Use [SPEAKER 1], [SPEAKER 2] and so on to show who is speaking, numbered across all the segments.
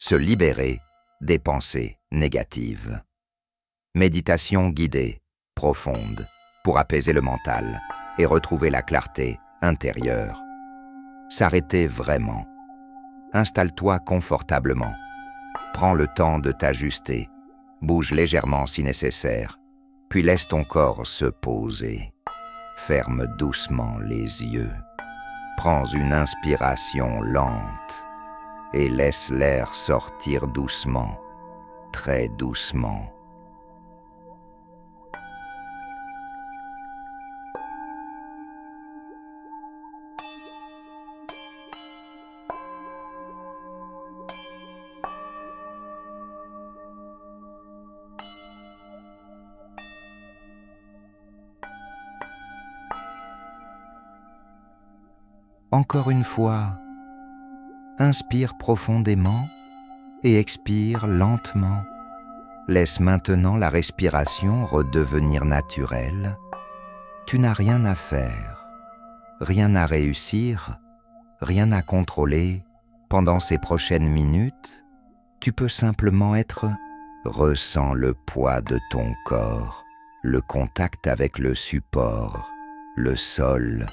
[SPEAKER 1] se libérer des pensées négatives. Méditation guidée, profonde, pour apaiser le mental et retrouver la clarté intérieure. S'arrêter vraiment. Installe-toi confortablement. Prends le temps de t'ajuster. Bouge légèrement si nécessaire, puis laisse ton corps se poser. Ferme doucement les yeux. Prends une inspiration lente et laisse l'air sortir doucement, très doucement. Encore une fois, inspire profondément et expire lentement. Laisse maintenant la respiration redevenir naturelle. Tu n'as rien à faire, rien à réussir, rien à contrôler. Pendant ces prochaines minutes, tu peux simplement être. Ressens le poids de ton corps, le contact avec le support, le sol,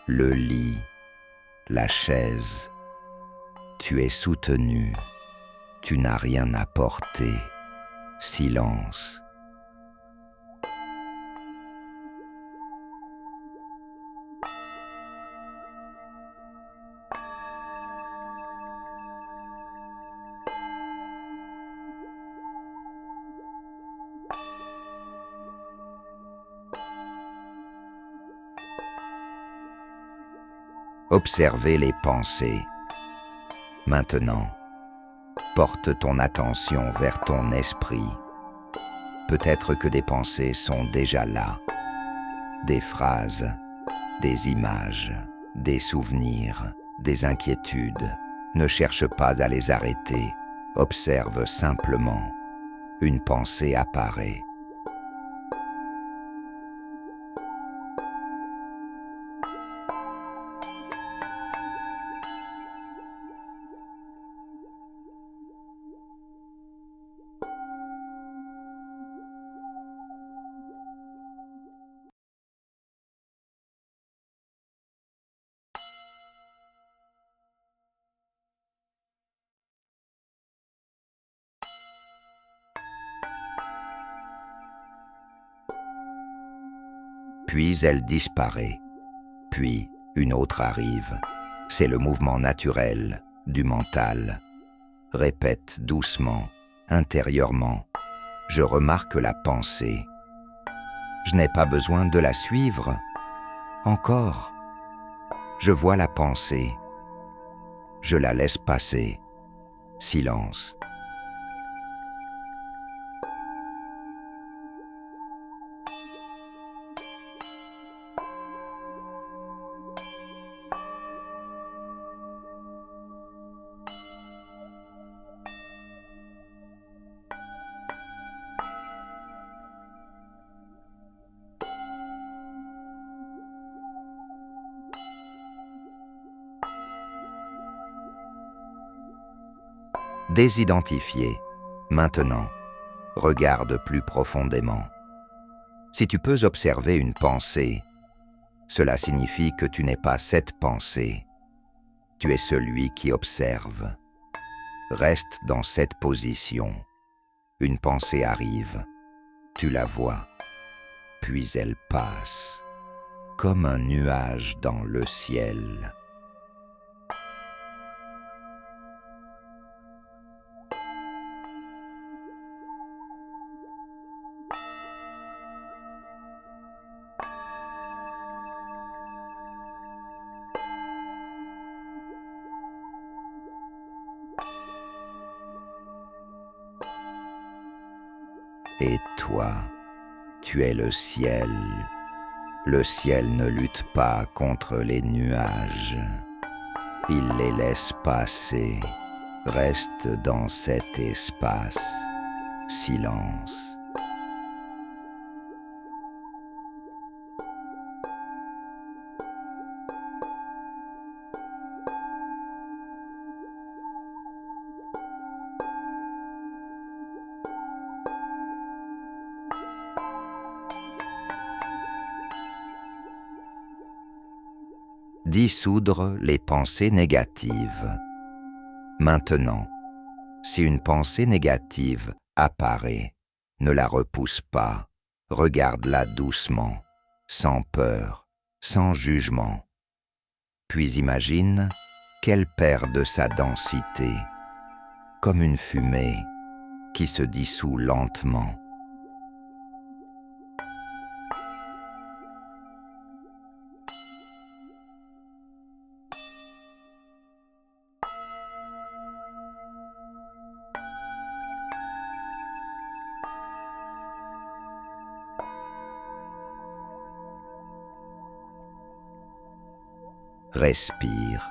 [SPEAKER 1] le lit, la chaise. Tu es soutenu, tu n'as rien à porter. Silence. Observez les pensées. Maintenant, porte ton attention vers ton esprit. Peut-être que des pensées sont déjà là. Des phrases, des images, des souvenirs, des inquiétudes. Ne cherche pas à les arrêter. Observe simplement. Une pensée apparaît. Puis elle disparaît. Puis une autre arrive. C'est le mouvement naturel du mental. Répète doucement, intérieurement. Je remarque la pensée. Je n'ai pas besoin de la suivre. Encore. Je vois la pensée. Je la laisse passer. Silence. Désidentifier. Maintenant, regarde plus profondément. Si tu peux observer une pensée, cela signifie que tu n'es pas cette pensée. Tu es celui qui observe. Reste dans cette position. Une pensée arrive. Tu la vois. Puis elle passe, comme un nuage dans le ciel. Et toi, tu es le ciel. Le ciel ne lutte pas contre les nuages. Il les laisse passer. Reste dans cet espace. Silence. dissoudre les pensées négatives. Maintenant, si une pensée négative apparaît, ne la repousse pas, regarde-la doucement, sans peur, sans jugement. Puis imagine qu'elle perd de sa densité, comme une fumée qui se dissout lentement. Respire.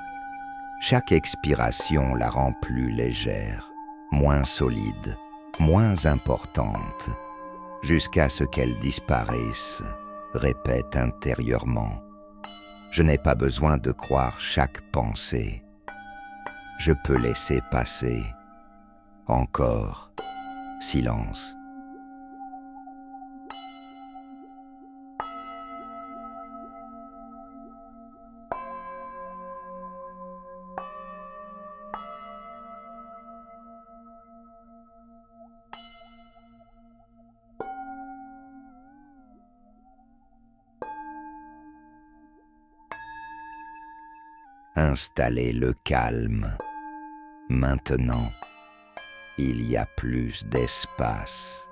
[SPEAKER 1] Chaque expiration la rend plus légère, moins solide, moins importante, jusqu'à ce qu'elle disparaisse. Répète intérieurement. Je n'ai pas besoin de croire chaque pensée. Je peux laisser passer. Encore. Silence. Installer le calme. Maintenant, il y a plus d'espace,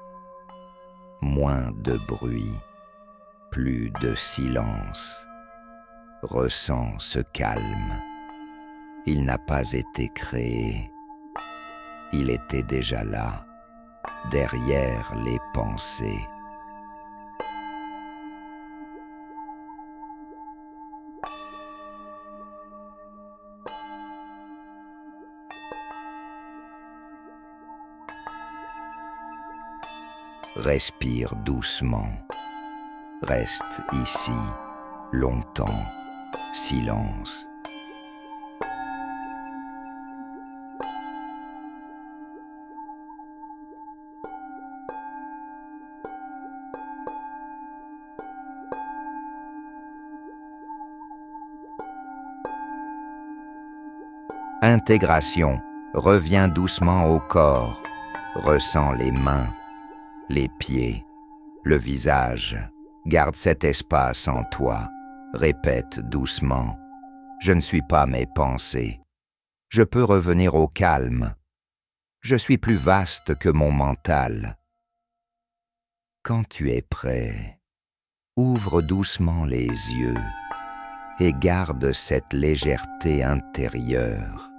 [SPEAKER 1] moins de bruit, plus de silence. Ressens ce calme. Il n'a pas été créé. Il était déjà là, derrière les pensées. Respire doucement. Reste ici, longtemps. Silence. Intégration. Reviens doucement au corps. Ressens les mains, les pieds, le visage. Garde cet espace en toi. Répète doucement. Je ne suis pas mes pensées. Je peux revenir au calme. Je suis plus vaste que mon mental. Quand tu es prêt, ouvre doucement les yeux et garde cette légèreté intérieure.